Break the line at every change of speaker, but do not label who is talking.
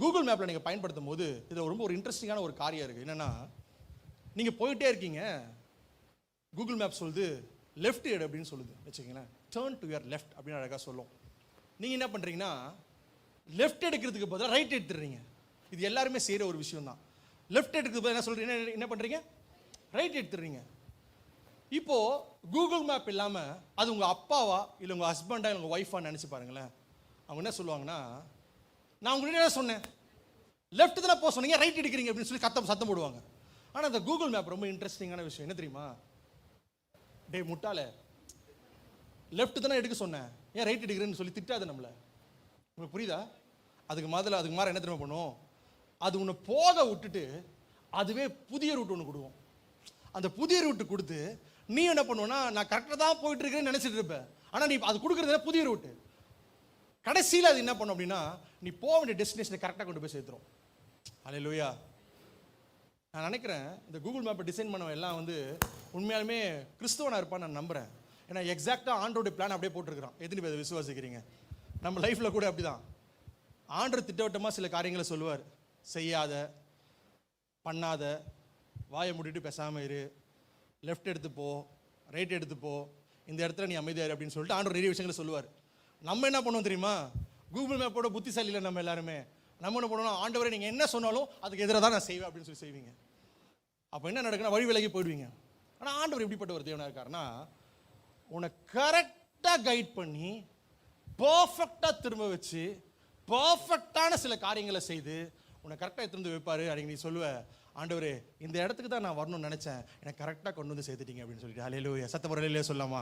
Google மேப்பில் நீங்கள் பயன்படுத்தும் போது இதில் ரொம்ப ஒரு இன்ட்ரெஸ்டிங்கான ஒரு காரியம் இருக்குது. என்னென்னா, நீங்கள் போயிட்டே இருக்கீங்க, கூகுள் மேப் சொல்லுது லெஃப்ட் எடு அப்படின்னு சொல்லுது வச்சுக்கங்களேன். டேர்ன் டு யுவர் லெஃப்ட் அப்படின்னு அழகாக சொல்லும். நீங்கள் என்ன பண்ணுறீங்கன்னா, லெஃப்ட் எடுக்கிறதுக்கு பதிலாக ரைட் எடுத்துடுறீங்க. இது எல்லாருமே செய்கிற ஒரு விஷயம் தான். லெஃப்ட் எடுக்கிறதுக்கு பதிலாக என்ன சொல்கிறீங்க, என்ன பண்ணுறீங்க, ரைட் எடுத்துடுறீங்க. இப்போது கூகுள் மேப் இல்லாமல் அது உங்கள் அப்பாவா இல்லை உங்கள் ஹஸ்பண்டா இல்லை உங்கள் ஒய்ஃபா நினச்சி பாருங்களேன். அவங்க என்ன சொல்லுவாங்கன்னா, நான் உங்களுக்கு என்ன சொன்னேன், லெஃப்ட் தானே போக சொன்னீங்க, ரைட் எடுக்கிறீங்க அப்படின்னு சொல்லி சத்தம் போடுவாங்க. ஆனால் இந்த கூகுள் மேப் ரொம்ப இன்ட்ரெஸ்டிங்கான விஷயம் என்ன தெரியுமா, டே முட்டாளே, லெஃப்ட் தானே எடுக்க சொன்னேன், ஏன் ரைட் எடுக்கிறேன்னு சொல்லி திட்டாது நம்மளை. உங்களுக்கு புரியுதா? அதுக்கு மாதிரி என்ன தெரியுமா பண்ணும், அது உன்னை போக விட்டுட்டு அதுவே புதிய ரூட் ஒன்று கொடுக்கும். அந்த புதிய ரூட்டு கொடுத்து நீ என்ன பண்ணுவேன்னா, நான் கரெக்டாக தான் போயிட்டு இருக்கிறேன்னு நினச்சிட்டு இருப்பேன். ஆனால் நீ அது கொடுக்குறதுல புதிய ரூட்டு. கடைசியில் அது என்ன பண்ணும் அப்படின்னா, நீ போக வேண்டிய டெஸ்டினேஷனை கரெக்டாக கொண்டு போய் சேர்த்துரும். அல்லேலூயா. நான் நினைக்கிறேன் இந்த கூகுள் மேப்பை டிசைன் பண்ணவன் எல்லாம் உண்மையாலுமே கிறிஸ்துவனாக இருப்பான்னு நான் நம்புகிறேன். ஏன்னா எக்ஸாக்டாக ஆண்டோடைய பிளான் அப்படியே போட்டிருக்கிறான். எத்தனை பேர் விசுவாசிக்கிறீங்க? நம்ம லைஃப்பில் கூட அப்படி தான். ஆண்டவர் திட்டவட்டமாக சில காரியங்களை சொல்லுவார். செய்யாத, பண்ணாத, வாயை மூடிட்டு பேசாமல் இரு, லெஃப்ட் எடுத்து போ, ரைட் எடுத்து போ, இந்த இடத்துல நீ அமைதியாரு அப்படின்னு சொல்லிட்டு ஆண்டவர் நிறைய விஷயங்களை சொல்லுவார். நம்ம என்ன பண்ணுவோம் தெரியுமா, கூகுள் மேப்போட புத்திசாலியில் நம்ம எல்லாருமே நம்ம என்ன பண்ணுவோம், ஆண்டவரை நீங்கள் என்ன சொன்னாலும் அதுக்கு எதிராக தான் நான் செய்வேன் அப்படின்னு சொல்லி செய்வீங்க. அப்போ என்ன நடக்குன்னா, வழி விலகி போயிடுவீங்க. ஆனால் ஆண்டவர் எப்படிப்பட்ட ஒரு தேவனாக இருக்காருன்னா, உன்னை கரெக்டாக கைட் பண்ணி பர்ஃபெக்டாக திரும்ப வச்சு பர்ஃபெக்டான சில காரியங்களை செய்து உன்னை கரெக்டாக எடுத்துருந்து வைப்பார். அன்றைக்கி நீ சொல்லுவ, ஆண்டவரே இந்த இடத்துக்கு தான் நான் வரணும்னு நினச்சேன், எனக்கு கரெக்டாக கொண்டு வந்து சேர்த்துட்டீங்க அப்படின்னு சொல்லிட்டு. அல்லேலூயா. சத்தம் அல்லேலூயா சொல்லாமா?